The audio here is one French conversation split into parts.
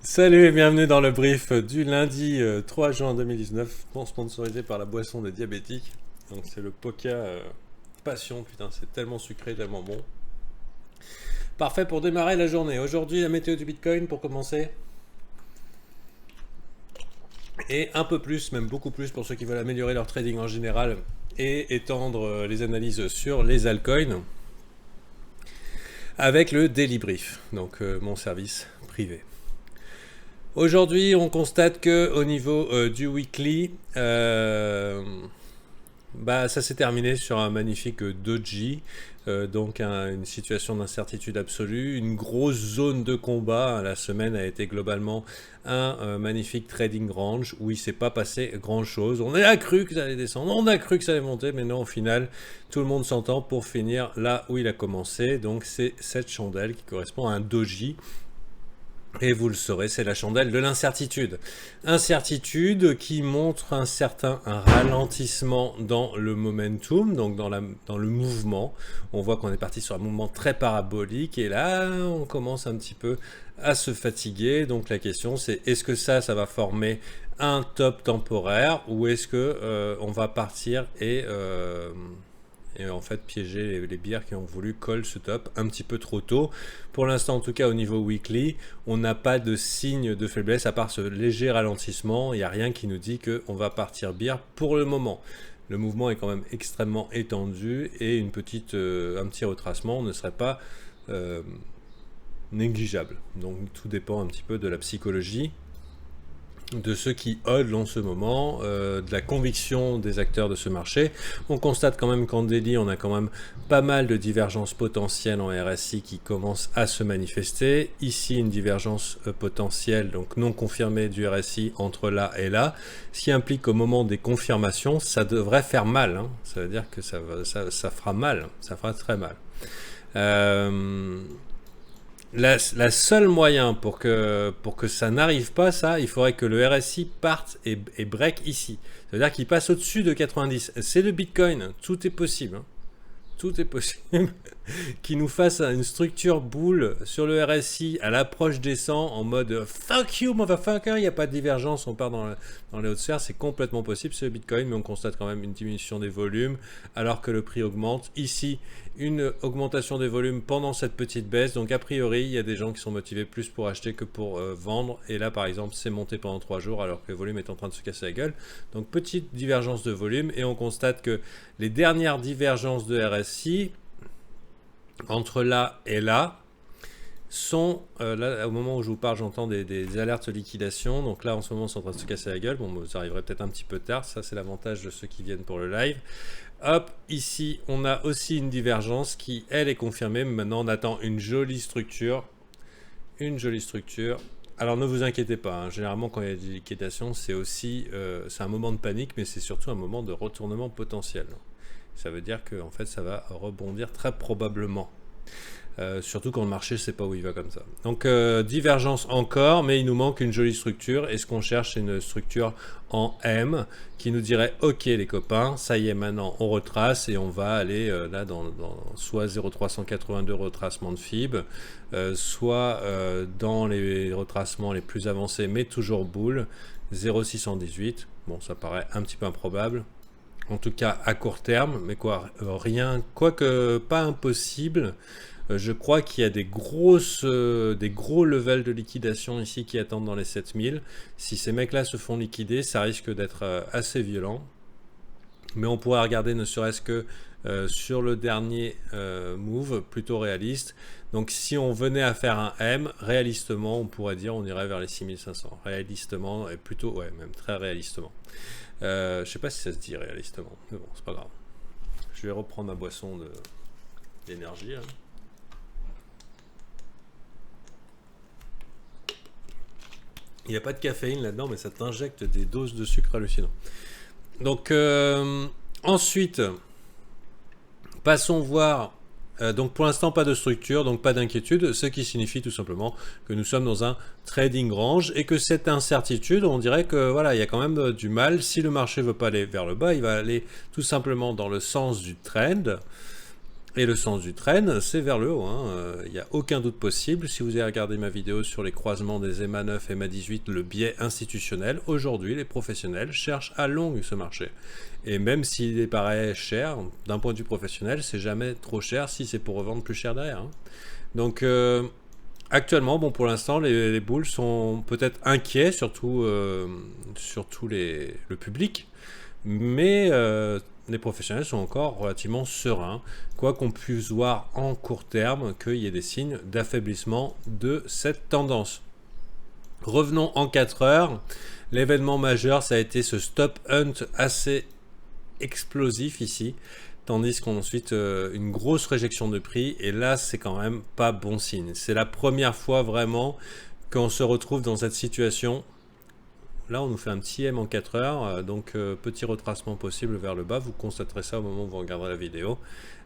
Salut et bienvenue dans le brief du lundi 3 juin 2019, non sponsorisé par la boisson des diabétiques. Donc c'est le Poca Passion, putain c'est tellement sucré, tellement bon. Parfait pour démarrer la journée. Aujourd'hui la météo du Bitcoin pour commencer. Et un peu plus, même beaucoup plus pour ceux qui veulent améliorer leur trading en général et étendre les analyses sur les altcoins. Avec le Daily Brief, donc mon service privé. Aujourd'hui, on constate que au niveau du weekly, ça s'est terminé sur un magnifique doji, donc une situation d'incertitude absolue, une grosse zone de combat. La semaine a été globalement un magnifique trading range où il ne s'est pas passé grand-chose. On a cru que ça allait descendre, on a cru que ça allait monter, mais non, au final, tout le monde s'entend pour finir là où il a commencé. Donc c'est cette chandelle qui correspond à un doji. Et vous le saurez, c'est la chandelle de l'incertitude. Incertitude qui montre un ralentissement dans le momentum, donc dans le mouvement. On voit qu'on est parti sur un mouvement très parabolique et là, on commence un petit peu à se fatiguer. Donc la question c'est, est-ce que ça va former un top temporaire ou est-ce que on va partir et en fait piéger les bières qui ont voulu call ce top un petit peu trop tôt. Pour l'instant, en tout cas au niveau weekly, on n'a pas de signe de faiblesse à part ce léger ralentissement. Il n'y a rien qui nous dit qu'on va partir bière pour le moment. Le mouvement est quand même extrêmement étendu et un petit retracement ne serait pas négligeable. Donc tout dépend un petit peu de la psychologie de ceux qui hodlent en ce moment, de la conviction des acteurs de ce marché. On constate quand même qu'en daily, on a quand même pas mal de divergences potentielles en RSI qui commencent à se manifester. Ici, une divergence potentielle, donc non confirmée du RSI entre là et là, ce qui implique qu'au moment des confirmations, ça devrait faire mal. Hein. Ça veut dire que ça fera mal, ça fera très mal. La seule moyen pour que ça n'arrive pas, il faudrait que le RSI parte et break ici. Ça veut dire qu'il passe au-dessus de 90. C'est le Bitcoin, tout est possible. Hein. Tout est possible. Qu'il nous fasse une structure boule sur le RSI à l'approche des 100 en mode fuck you motherfucker, il n'y a pas de divergence, on part dans les hautes sphères, c'est complètement possible, c'est le Bitcoin, mais on constate quand même une diminution des volumes alors que le prix augmente. Ici, une augmentation des volumes pendant cette petite baisse, donc a priori, il y a des gens qui sont motivés plus pour acheter que pour vendre, et là par exemple, c'est monté pendant 3 jours alors que le volume est en train de se casser la gueule. Donc petite divergence de volume, et on constate que les dernières divergences de RSI entre là et là sont là au moment où je vous parle, j'entends des alertes de liquidation. Donc là en ce moment c'est en train de se casser la gueule. Bon, ça arriverait peut-être un petit peu tard, ça c'est l'avantage de ceux qui viennent pour le live. Hop, ici on a aussi une divergence qui elle est confirmée, mais maintenant on attend une jolie structure. Alors ne vous inquiétez pas, hein. Généralement quand il y a des liquidations c'est aussi c'est un moment de panique, mais c'est surtout un moment de retournement potentiel. Ça veut dire que en fait, ça va rebondir très probablement. Surtout quand le marché ne sait pas où il va comme ça. Donc divergence encore, mais il nous manque une jolie structure. Et ce qu'on cherche, c'est une structure en M qui nous dirait ok les copains, ça y est maintenant on retrace et on va aller là dans soit 0,382 retracement de FIB, soit dans les retracements les plus avancés mais toujours boule, 0,618. Bon, ça paraît un petit peu improbable. En tout cas à court terme, mais quoique pas impossible. Je crois qu'il y a des gros levels de liquidation ici qui attendent dans les 7000. Si ces mecs-là se font liquider, ça risque d'être assez violent. Mais on pourrait regarder ne serait-ce que sur le dernier move, plutôt réaliste. Donc si on venait à faire un M, réalistement, on pourrait dire on irait vers les 6500. Réalistement, et plutôt, ouais, même très réalistement. Je sais pas si ça se dit réalistement, mais bon, c'est pas grave. Je vais reprendre ma boisson d'énergie. Hein. Il n'y a pas de caféine là-dedans, mais ça t'injecte des doses de sucre hallucinants. Donc ensuite, passons voir. Donc pour l'instant pas de structure, donc pas d'inquiétude, ce qui signifie tout simplement que nous sommes dans un trading range et que cette incertitude, on dirait que voilà, il y a quand même du mal. Si le marché veut pas aller vers le bas, il va aller tout simplement dans le sens du trend. Et le sens du trend, c'est vers le haut, hein. Il n'y a aucun doute possible. Si vous avez regardé ma vidéo sur les croisements des EMA 9 et EMA 18, le biais institutionnel, aujourd'hui, les professionnels cherchent à longue ce marché. Et même s'il paraît cher, d'un point de vue professionnel, c'est jamais trop cher si c'est pour revendre plus cher derrière, hein. Donc, actuellement, bon, pour l'instant, les bulls sont peut-être inquiets, surtout le public, mais les professionnels sont encore relativement sereins, quoi qu'on puisse voir en court terme qu'il y ait des signes d'affaiblissement de cette tendance. Revenons en 4 heures. L'événement majeur, ça a été ce stop hunt assez explosif ici, tandis qu'ensuite une grosse réjection de prix, et là c'est quand même pas bon signe. C'est la première fois vraiment qu'on se retrouve dans cette situation. Là, on nous fait un petit M en 4 heures, donc petit retracement possible vers le bas. Vous constaterez ça au moment où vous regarderez la vidéo,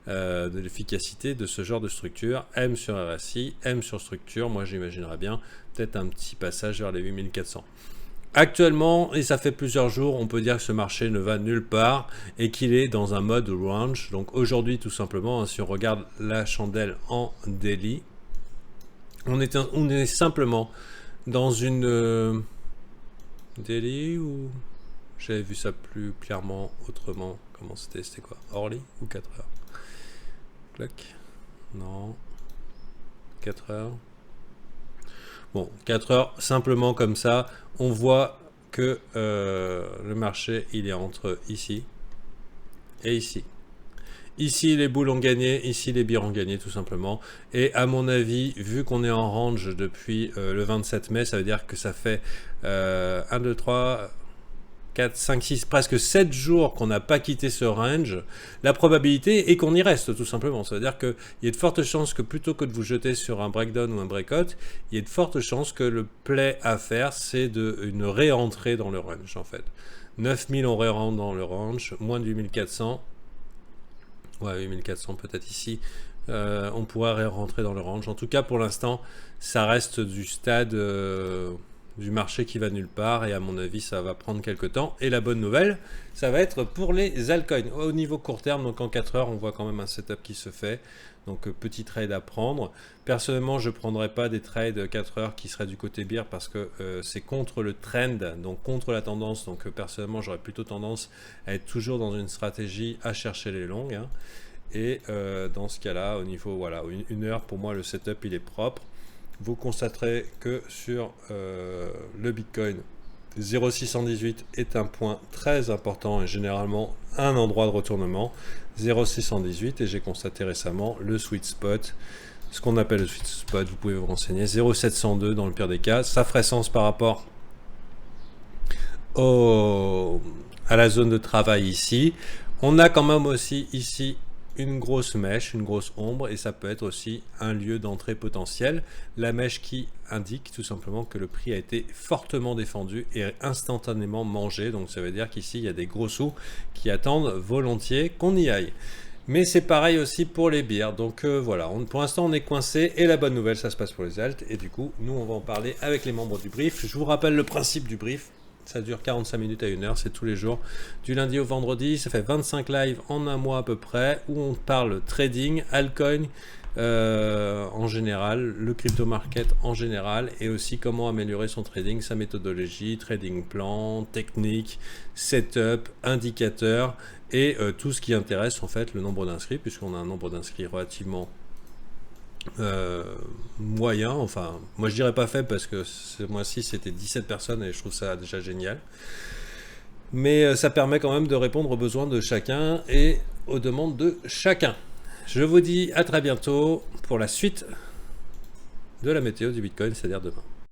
de l'efficacité de ce genre de structure. M sur RSI, M sur structure. Moi, j'imaginerais bien peut-être un petit passage vers les 8400. Actuellement, et ça fait plusieurs jours, on peut dire que ce marché ne va nulle part et qu'il est dans un mode range. Donc aujourd'hui, tout simplement, hein, si on regarde la chandelle en daily, on est simplement dans une... daily ou j'avais vu ça plus clairement autrement? Comment c'était? C'était quoi? Orly ou 4 heures? Clock? Non. 4 heures. Bon, 4 heures, simplement comme ça, on voit que le marché, il est entre ici et ici. Ici, les boules ont gagné, ici, les bières ont gagné, tout simplement. Et à mon avis, vu qu'on est en range depuis le 27 mai, ça veut dire que ça fait 1, 2, 3, 4, 5, 6, presque 7 jours qu'on n'a pas quitté ce range. La probabilité est qu'on y reste, tout simplement. Ça veut dire qu'il y a de fortes chances que plutôt que de vous jeter sur un breakdown ou un breakout, il y a de fortes chances que le play à faire, c'est une réentrée dans le range, en fait. 9000, on réentre dans le range, moins de 8400. Ouais, 8400 peut-être ici, on pourrait rentrer dans le range. En tout cas, pour l'instant, ça reste du stade du marché qui va nulle part, et à mon avis, ça va prendre quelques temps. Et la bonne nouvelle, ça va être pour les altcoins. Au niveau court terme, donc en 4 heures, on voit quand même un setup qui se fait. Donc, petit trade à prendre. Personnellement, je ne prendrais pas des trades 4 heures qui seraient du côté bear parce que c'est contre le trend, donc contre la tendance. Donc, personnellement, j'aurais plutôt tendance à être toujours dans une stratégie à chercher les longues, hein. Et dans ce cas-là, au niveau, voilà, une heure, pour moi, le setup, il est propre. Vous constaterez que sur le Bitcoin, 0,618 est un point très important et généralement un endroit de retournement. 0,618, et j'ai constaté récemment le sweet spot, ce qu'on appelle le sweet spot, vous pouvez vous renseigner, 0,702 dans le pire des cas. Ça ferait sens par rapport à la zone de travail ici. On a quand même aussi ici une grosse mèche, une grosse ombre, et ça peut être aussi un lieu d'entrée potentiel. La mèche qui indique tout simplement que le prix a été fortement défendu et instantanément mangé. Donc ça veut dire qu'ici, il y a des gros sous qui attendent volontiers qu'on y aille. Mais c'est pareil aussi pour les bières. Donc voilà, pour l'instant, on est coincé. Et la bonne nouvelle, ça se passe pour les alts. Et du coup, nous, on va en parler avec les membres du brief. Je vous rappelle le principe du brief. Ça dure 45 minutes à 1 heure, c'est tous les jours, du lundi au vendredi. Ça fait 25 lives en un mois à peu près, où on parle trading, altcoin en général, le crypto market en général, et aussi comment améliorer son trading, sa méthodologie, trading plan, technique, setup, indicateur, et tout ce qui intéresse en fait le nombre d'inscrits, puisqu'on a un nombre d'inscrits relativement moyen, enfin moi je dirais pas faible parce que ce mois-ci c'était 17 personnes et je trouve ça déjà génial, mais ça permet quand même de répondre aux besoins de chacun et aux demandes de chacun. Je vous dis à très bientôt pour la suite de la météo du Bitcoin, c'est-à-dire demain.